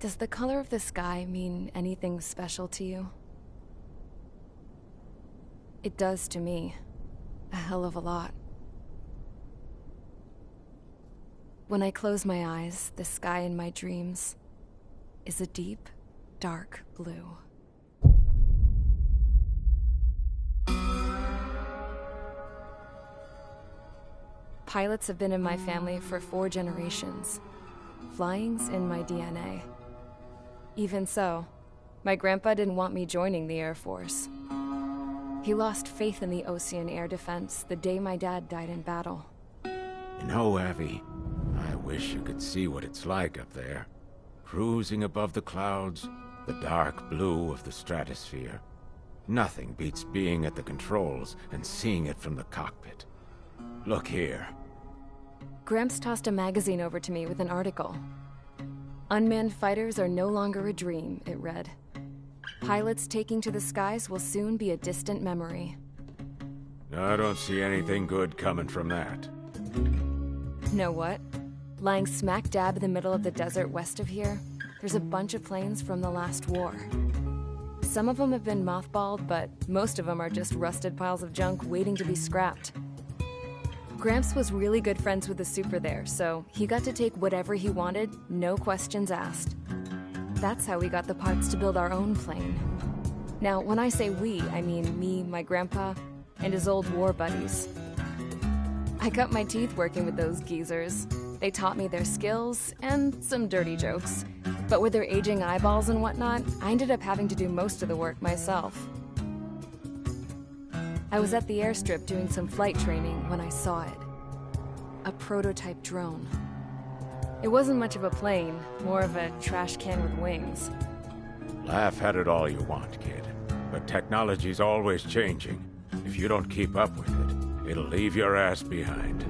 Does the color of the sky mean anything special to you? It does to me. A hell of a lot. When I close my eyes, the sky in my dreams is a deep, dark blue. Pilots have been in my family for 4 generations. Flying's in my DNA. Even so, my grandpa didn't want me joining the Air Force. He lost faith in the Ocean Air Defense the day my dad died in battle. You know, Abby, I wish you could see what it's like up there. Cruising above the clouds, the dark blue of the stratosphere. Nothing beats being at the controls and seeing it from the cockpit. Look here. Gramps tossed a magazine over to me with an article. Unmanned fighters are no longer a dream, it read. Pilots taking to the skies will soon be a distant memory. I don't see anything good coming from that. Know what? Lying smack dab in the middle of the desert west of here, there's a bunch of planes from the last war. Some of them have been mothballed, but most of them are just rusted piles of junk waiting to be scrapped. Gramps was really good friends with the super there, so he got to take whatever he wanted, no questions asked. That's how we got the parts to build our own plane. Now, when I say we, I mean me, my grandpa, and his old war buddies. I cut my teeth working with those geezers. They taught me their skills, and some dirty jokes. But with their aging eyeballs and whatnot, I ended up having to do most of the work myself. I was at the airstrip doing some flight training when I saw it. A prototype drone. It wasn't much of a plane, more of a trash can with wings. Laugh at it all you want, kid. But technology's always changing. If you don't keep up with it, it'll leave your ass behind.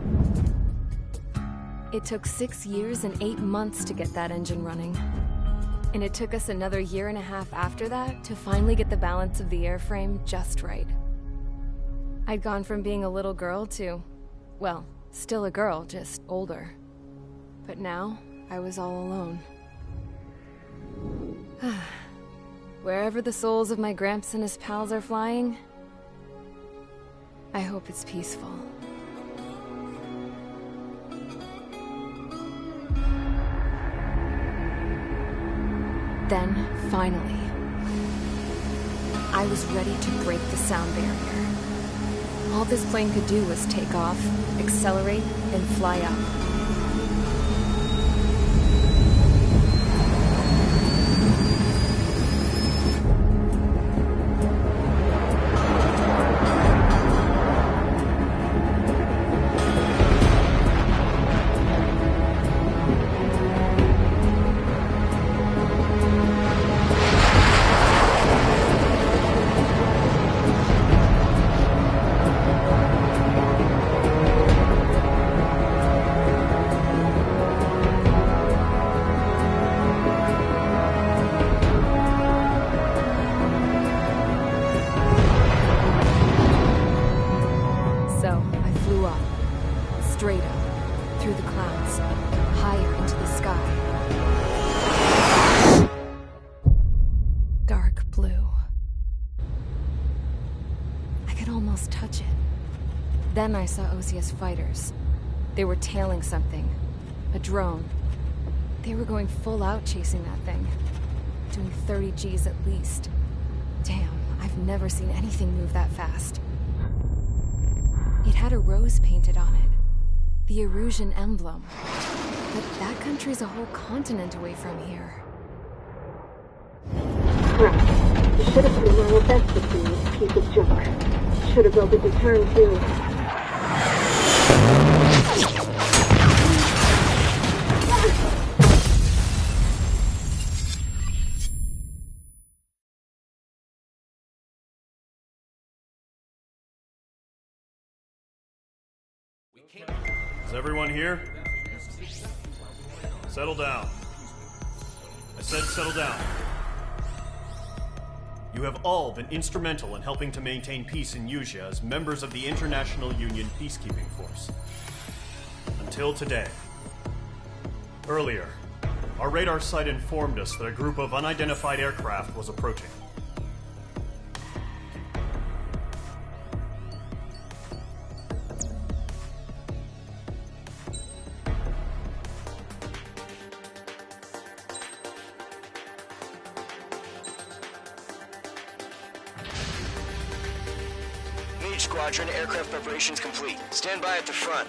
It took 6 years and 8 months to get that engine running. And it took us another 1.5 years after that to finally get the balance of the airframe just right. I'd gone from being a little girl to, well, still a girl, just older. But now, I was all alone. Wherever the souls of my Gramps and his pals are flying, I hope it's peaceful. Then, finally, I was ready to break the sound barrier. All this plane could do was take off, accelerate, and fly up. Then I saw OCS fighters. They were tailing something. A drone. They were going full out chasing that thing. Doing 30 Gs at least. Damn, I've never seen anything move that fast. It had a rose painted on it. The Erusian emblem. But that country's a whole continent away from here. Right. You should have put a little best between this piece of junk. Should have built a deterrent too. Is everyone here? Settle down. I said settle down. You have all been instrumental in helping to maintain peace in Usea as members of the International Union Peacekeeping Force. Until today. Earlier, Our radar site informed us that a group of unidentified aircraft was approaching. Mage Squadron, aircraft preparations complete. Stand by at the front.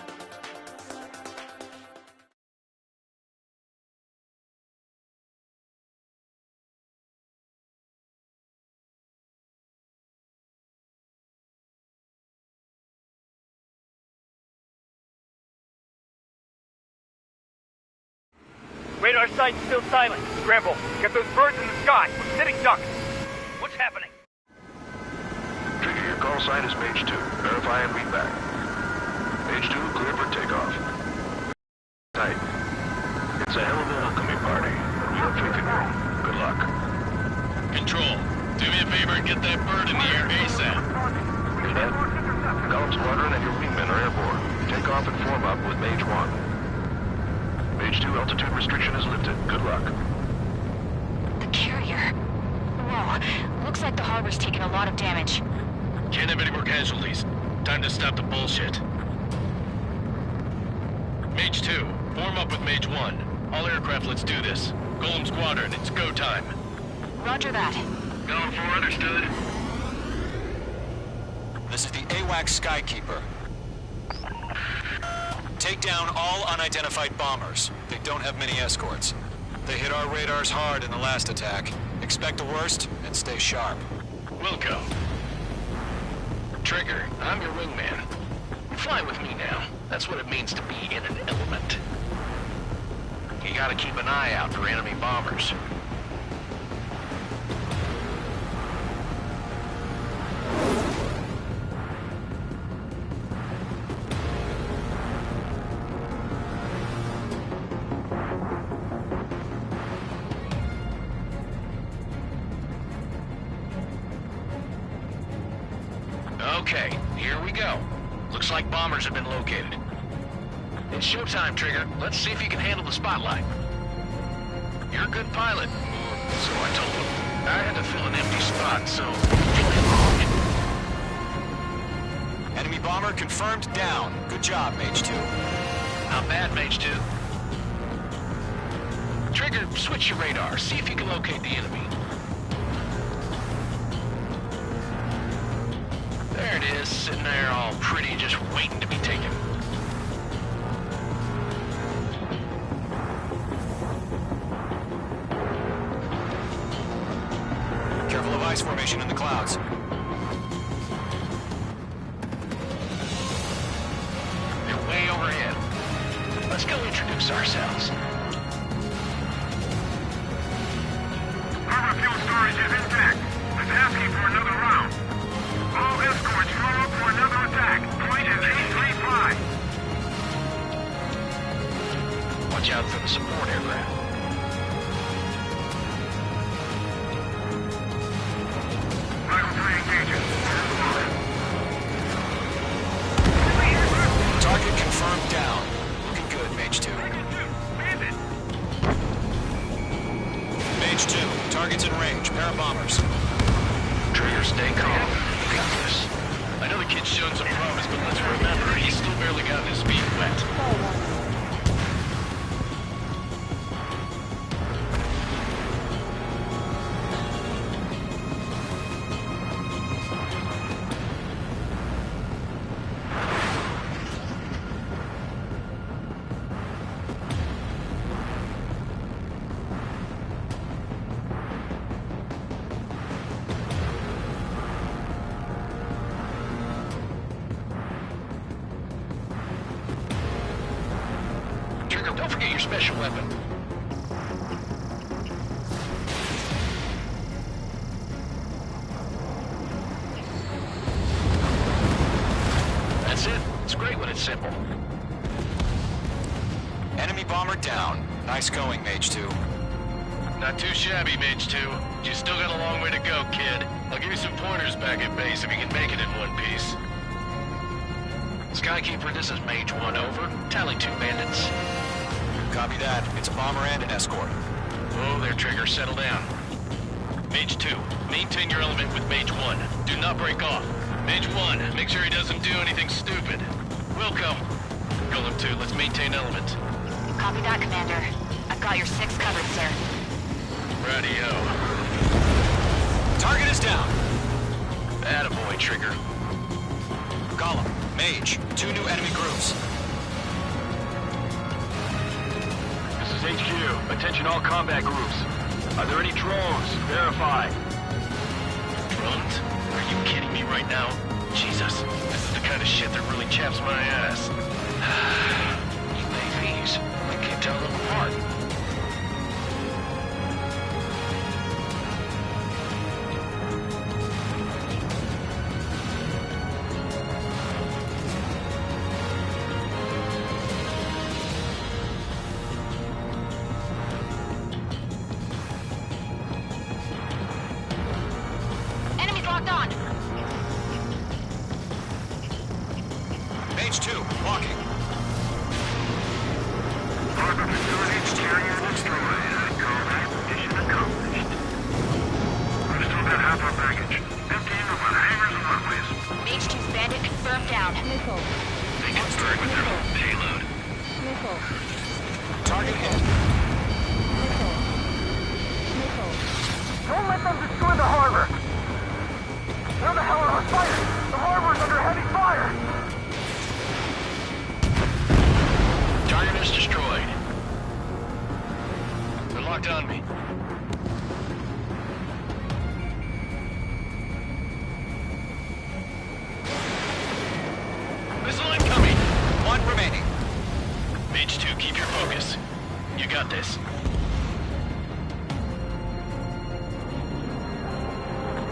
Radar site's still silent. Scramble. Get those birds in the sky. We're sitting ducks. What's happening? Trigger, your call sign is Mage 2. Verify and read back. Mage 2, clear for takeoff. Tight. It's a hell of a welcoming party. We have faith in you. Good luck. Control, do me a favor and get that bird in the air ASAP. Enet, Column Squadron and your wingmen are airborne. Take off and form up with Mage 1. Mage 2, altitude restriction is lifted. Good luck. The carrier. Whoa, looks like the harbor's taken a lot of damage. Can't have any more casualties. Time to stop the bullshit. Mage 2, form up with Mage 1. All aircraft, let's do this. Golem Squadron, it's go time. Roger that. Going for understood. This is the AWACS Skykeeper. Take down all unidentified bombers. They don't have many escorts. They hit our radars hard in the last attack. Expect the worst and stay sharp. Wilco. Trigger, I'm your wingman. Fly with me now. That's what it means to be in an element. You gotta keep an eye out for enemy bombers. Okay, here we go. Looks like bombers have been located. It's showtime, Trigger. Let's see if you can handle the spotlight. You're a good pilot. So I told him. I had to fill an empty spot, so... Enemy bomber confirmed down. Good job, Mage 2. Not bad, Mage 2. Trigger, switch your radar. See if you can locate the enemy. There it is, sitting there all pretty, just waiting to be taken. Careful of ice formation in the clouds. They're way overhead. Let's go introduce ourselves. Harbor fuel storage is intact. It's asking for another round. All escorts roll up for another attack. Point is 835. Watch out for the support aircraft. Vital 3 engages. Target confirmed down. Looking good, Mage 2. Mage 2, target's in range. Pair of bombers. Trigger, stay calm. We got this. I know the kid's shown some promise, but let's remember, he's still barely gotten his feet wet. Don't forget your special weapon. That's it. It's great when it's simple. Enemy bomber down. Nice going, Mage 2. Not too shabby, Mage 2. You still got a long way to go, kid. I'll give you some pointers back at base if you can make it in one piece. Skykeeper, this is Mage 1, over. Tally 2 bandits. Copy that. It's a bomber and an escort. Whoa there, Trigger. Settle down. Mage 2, maintain your element with Mage 1. Do not break off. Mage 1, make sure he doesn't do anything stupid. Welcome. Golem 2, let's maintain element. Copy that, Commander. I've got your 6 covered, sir. Radio. Target is down. Attaboy, Trigger. Golem, Mage, 2 new enemy groups. This is HQ. Attention all combat groups. Are there any drones? Verify. Drones? Are you kidding me right now? Jesus, this is the kind of shit that really chaps my ass. UAVs. I can't tell them apart. Enemies locked on. Mage 2, walking. Harbor facilities carrier destroyed. Combat mission accomplished. We've still got half our baggage. Emptying of our hangars and runways. Mage 2's bandit confirmed down. Missile. They get burned with their own payload. Missile. Target hit. Missile. Missile. Don't let them destroy the harbor! Where the hell are our fighters? The harbor's under heavy fire! Target is destroyed. They're locked on me. Missile incoming! 1 remaining. Mage 2, keep your focus. You got this.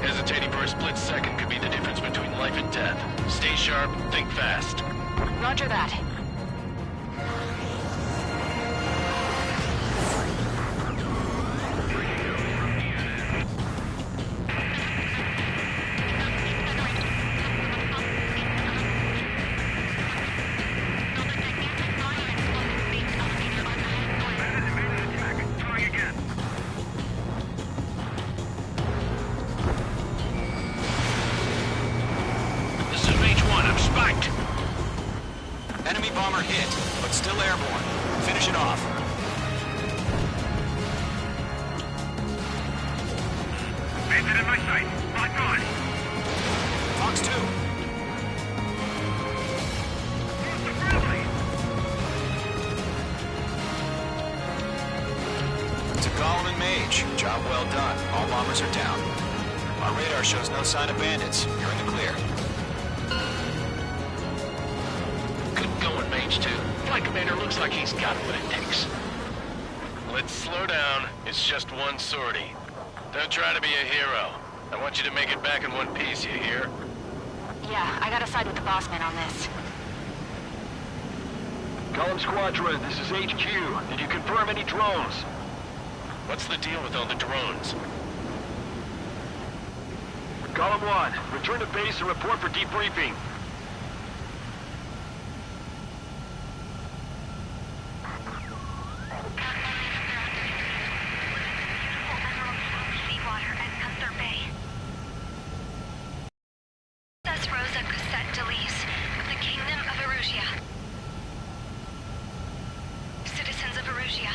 Hesitating for a split second could be the difference between life and death. Stay sharp, think fast. Roger that. This is Mage 1, I'm spiked. Enemy bomber hit, but still airborne. Finish it off. Bandit in my sight. Locked on. Fox 2. Who's the friendly? To Golem and Mage, job well done. All bombers are down. Our radar shows no sign of bandits. You're in the clear. Good going, Mage 2. Flight Commander looks like he's got what it takes. Let's slow down. It's just one sortie. Don't try to be a hero. I want you to make it back in one piece, you hear? Yeah, I gotta side with the boss man on this. Column Squadron, this is HQ. Did you confirm any drones? What's the deal with all the drones? Column 1, return to base and report for debriefing. Citizens of Erusia.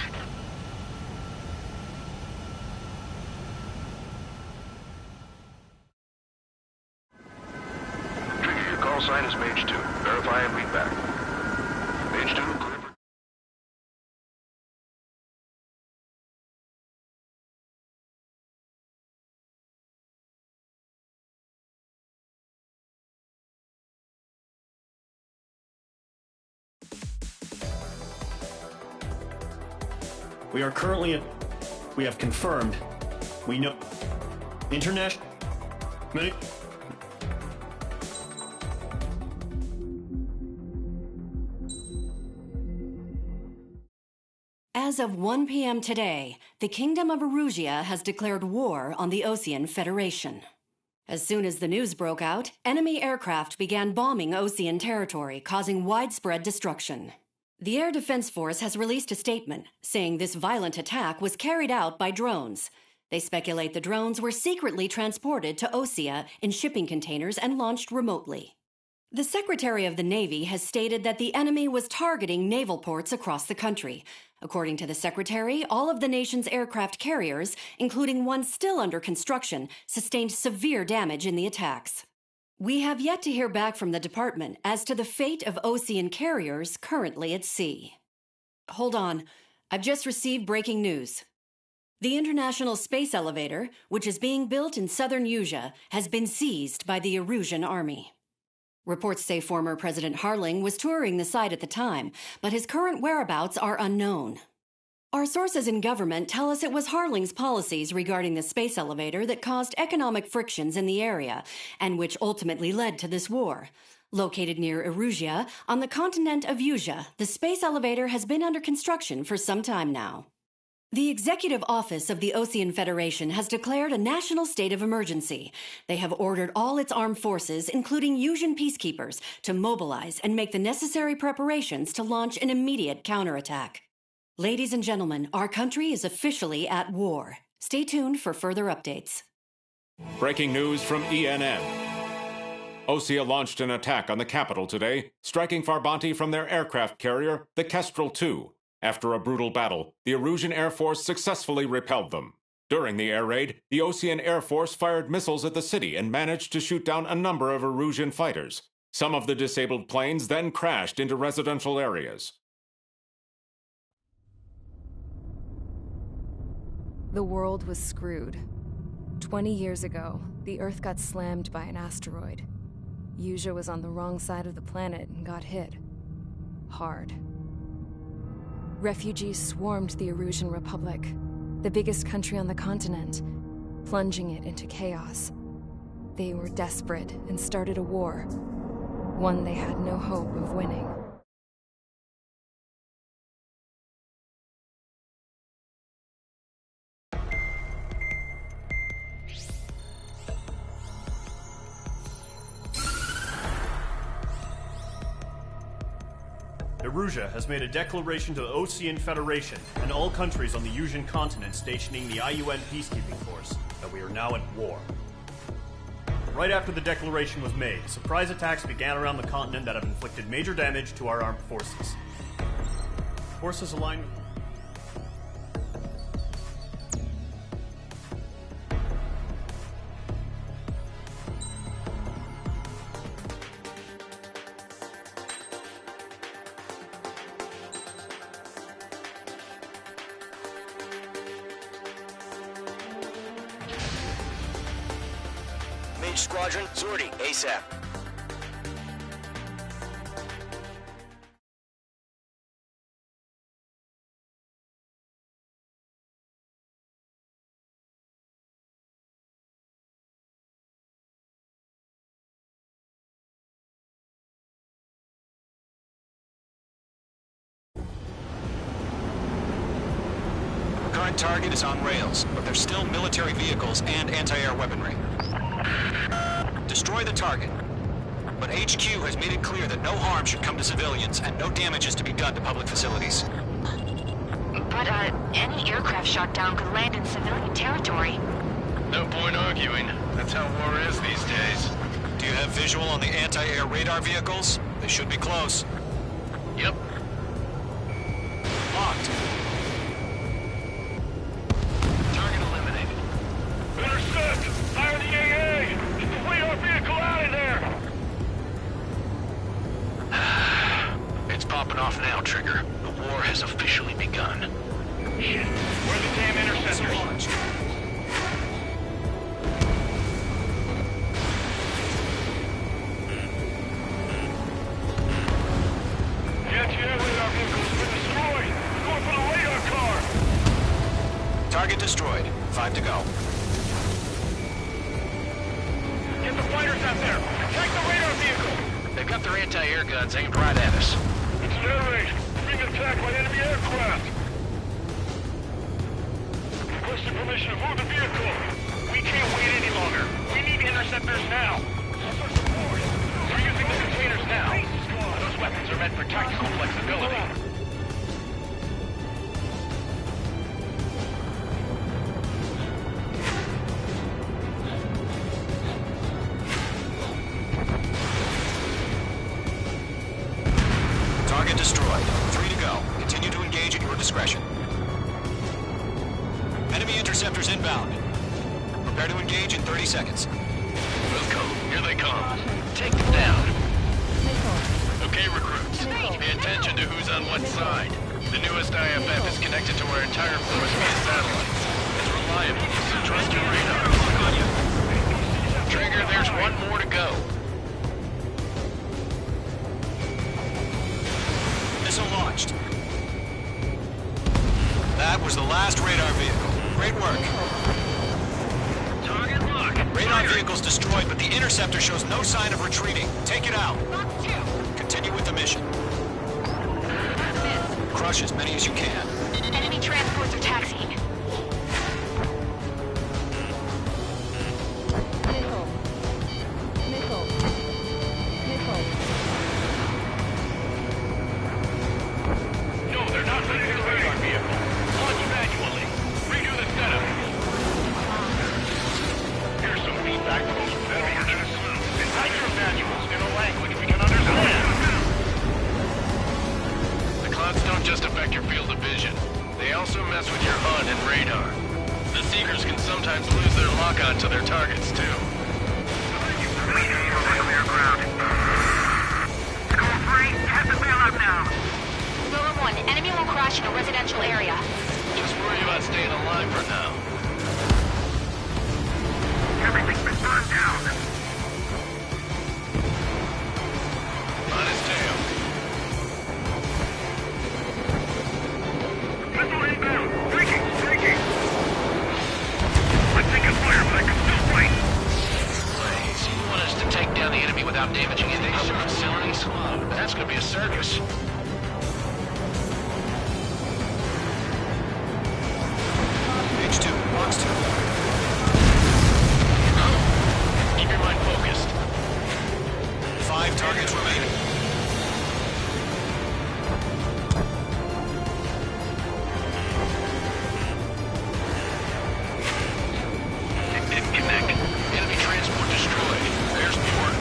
Trigger, your call sign is Mage 2. Verify and read back. Mage 2, clear for... We are currently we have confirmed. We know international. As of 1 p.m. today, the Kingdom of Erusia has declared war on the Osean Federation. As soon as the news broke out, enemy aircraft began bombing Osean territory, causing widespread destruction. The Air Defense Force has released a statement saying this violent attack was carried out by drones. They speculate the drones were secretly transported to Osea in shipping containers and launched remotely. The Secretary of the Navy has stated that the enemy was targeting naval ports across the country. According to the Secretary, all of the nation's aircraft carriers, including one still under construction, sustained severe damage in the attacks. We have yet to hear back from the department as to the fate of Osean carriers currently at sea. Hold on. I've just received breaking news. The International Space Elevator, which is being built in southern Usea, has been seized by the Erusian Army. Reports say former President Harling was touring the site at the time, but his current whereabouts are unknown. Our sources in government tell us it was Harling's policies regarding the space elevator that caused economic frictions in the area, and which ultimately led to this war. Located near Erusia, on the continent of Usea, the space elevator has been under construction for some time now. The Executive Office of the Osean Federation has declared a national state of emergency. They have ordered all its armed forces, including Usian peacekeepers, to mobilize and make the necessary preparations to launch an immediate counterattack. Ladies and gentlemen, our country is officially at war. Stay tuned for further updates. Breaking news from Enet. Osea launched an attack on the capital today, striking Farbanti from their aircraft carrier, the Kestrel II. After a brutal battle, the Erusian Air Force successfully repelled them. During the air raid, the Osean Air Force fired missiles at the city and managed to shoot down a number of Erusian fighters. Some of the disabled planes then crashed into residential areas. The world was screwed. 20 years ago, the Earth got slammed by an asteroid. Usea was on the wrong side of the planet and got hit. Hard. Refugees swarmed the Erusian Republic, the biggest country on the continent, plunging it into chaos. They were desperate and started a war, one they had no hope of winning. Erusia has made a declaration to the Osean Federation and all countries on the Usian continent stationing the IUN peacekeeping force that we are now at war. Right after the declaration was made, surprise attacks began around the continent that have inflicted major damage to our armed forces. Forces aligned with... Squadron, Zordi, ASAP. Current target is on rails, but there's still military vehicles and anti-air weaponry. Destroy the target. But HQ has made it clear that no harm should come to civilians and no damage is to be done to public facilities. But, any aircraft shot down could land in civilian territory. No point arguing. That's how war is these days. Do you have visual on the anti-air radar vehicles? They should be close. Yep. Locked. Target eliminated. Understood! Fire the AA! Get the radar vehicle out of there! It's popping off now, Trigger. The war has officially begun. Shit. Where are the damn interceptors? The anti-air radar vehicle has been destroyed! Going for the radar car! Target destroyed. 5 to go. Get the fighters out there! Protect the radar vehicle! They've got their anti-air guns aimed right at us. It's an air raid! Being attacked by enemy aircraft! Requesting permission to move the vehicle! We can't wait any longer! We need interceptors now! Also support! We're using the containers now! Those weapons are meant for tactical flexibility. discretion. Enemy interceptors inbound. Prepare to engage in 30 seconds. Wilco, here they come. Take them down. Okay, recruits. Pay attention to who's on what side. The newest IFF is connected to our entire force via satellites. It's reliable, so trust your radar. Trigger, there's one more to go. Missile launched. That was the last radar vehicle. Great work. Target lock. Radar vehicle's destroyed, but the interceptor shows no sign of retreating. Take it out. Continue with the mission. Crush as many as you can. Enemy transports are taxiing. No, they're not sending a radar vehicle. Launch manually. Redo the setup. Here's some feedback from those federal agents. And type your manuals in a language we can understand. The clouds don't just affect your field of vision. They also mess with your HUD and radar. The Seekers can sometimes lose their lock-on to their targets, too. Clear ground. School 3, have the bailout now. Lower 1, enemy will crash in a residential area. Just worry about staying alive for now. Everything's been burned down. On his tail. Missile inbound. Streaking. I'm taking fire, but I can still fight. Please, you want us to take down the enemy without damaging any other facilities? That's gonna be a circus. H2, box 2. Keep your mind focused. 5 targets remaining. It didn't connect. Enemy transport destroyed. There's more.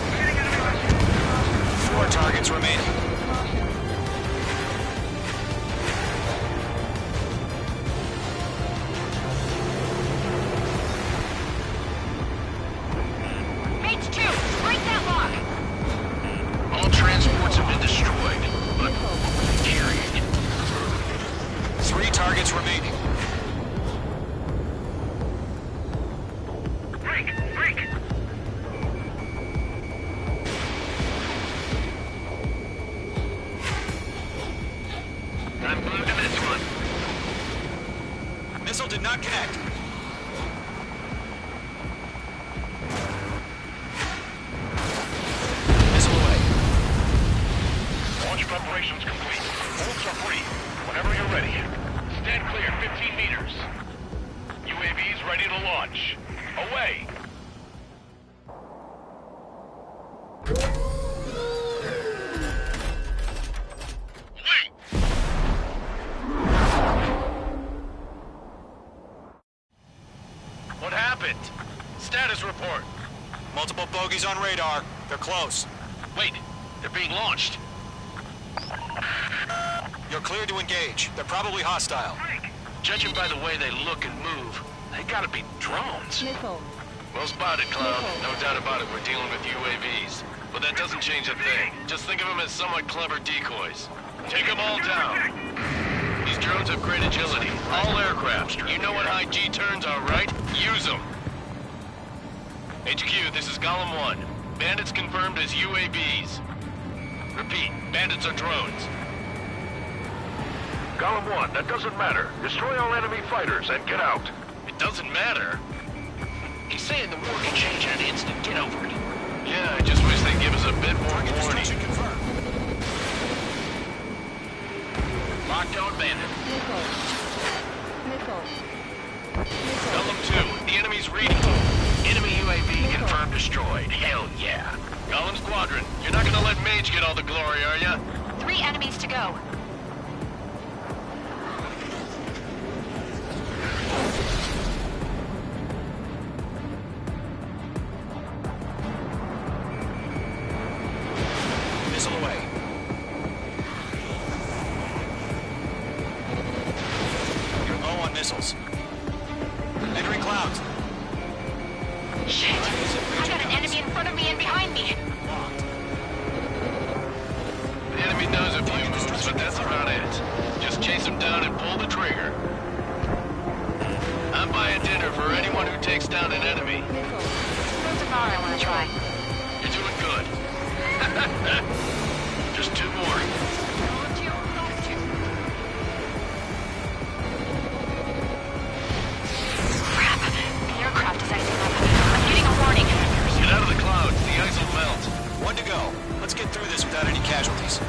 4 targets remaining. H2, break that lock. All transports have been destroyed, but carrying. 3 targets remaining. Break. I'm glued to this one. Missile did not connect. Missile away. Launch preparations complete. Bolts are free. Whenever you're ready. Stand clear, 15 meters. UAVs ready to launch. Away. Wait. What happened? Status report. Multiple bogies on radar. They're close. Wait, they're being launched. You're cleared to engage. They're probably hostile. Judging by the way they look and move, they gotta be drones. Well spotted, Cloud. No doubt about it, we're dealing with UAVs. But that doesn't change a thing. Just think of them as somewhat clever decoys. Take them all down. These drones have great agility. All aircraft. You know what high G turns are, right? Use them. HQ, this is Golem 1. Bandits confirmed as UAVs. Repeat, bandits are drones. Golem 1, that doesn't matter. Destroy all enemy fighters and get out. It doesn't matter. He's saying the war can change in an instant. Get over it. Yeah, I just wish they'd give us a bit more warning. Confirmed. Lockdown bandit. Golem 2, the enemy's reading. Enemy UAV confirmed destroyed. Hell yeah. Golem Squadron, you're not gonna let Mage get all the glory, are ya? 3 enemies to go. Missile away. song I want to try. You're doing good. Just 2 more. Crap. The aircraft is icing up. I'm getting a warning. Get out of the clouds. The ice will melt. 1 to go. Let's get through this without any casualties.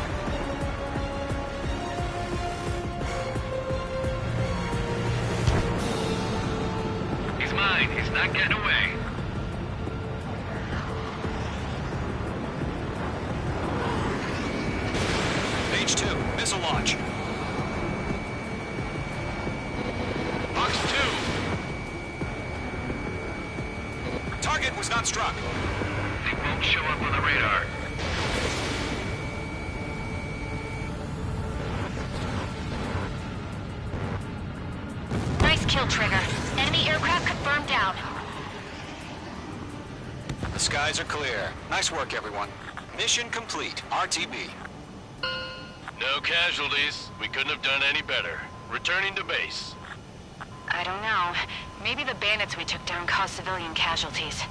He's mine. He's not getting away. Page 2, missile launch. Box 2. Target was not struck. They won't show up on the radar. Nice kill, Trigger. Enemy aircraft confirmed down. The skies are clear. Nice work, everyone. Mission complete. RTB. No casualties. We couldn't have done any better. Returning to base. I don't know. Maybe the bandits we took down caused civilian casualties.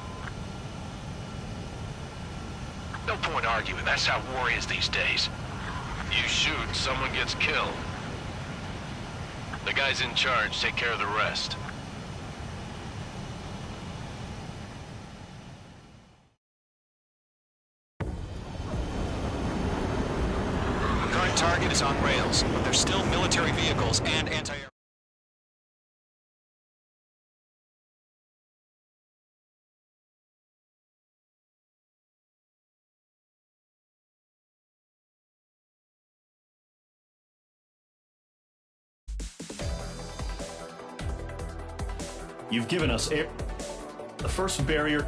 No point arguing. That's how war is these days. You shoot, someone gets killed. The guys in charge take care of the rest. Current target is on rails, but there's still military vehicles and anti-air. You've given us air. The first barrier.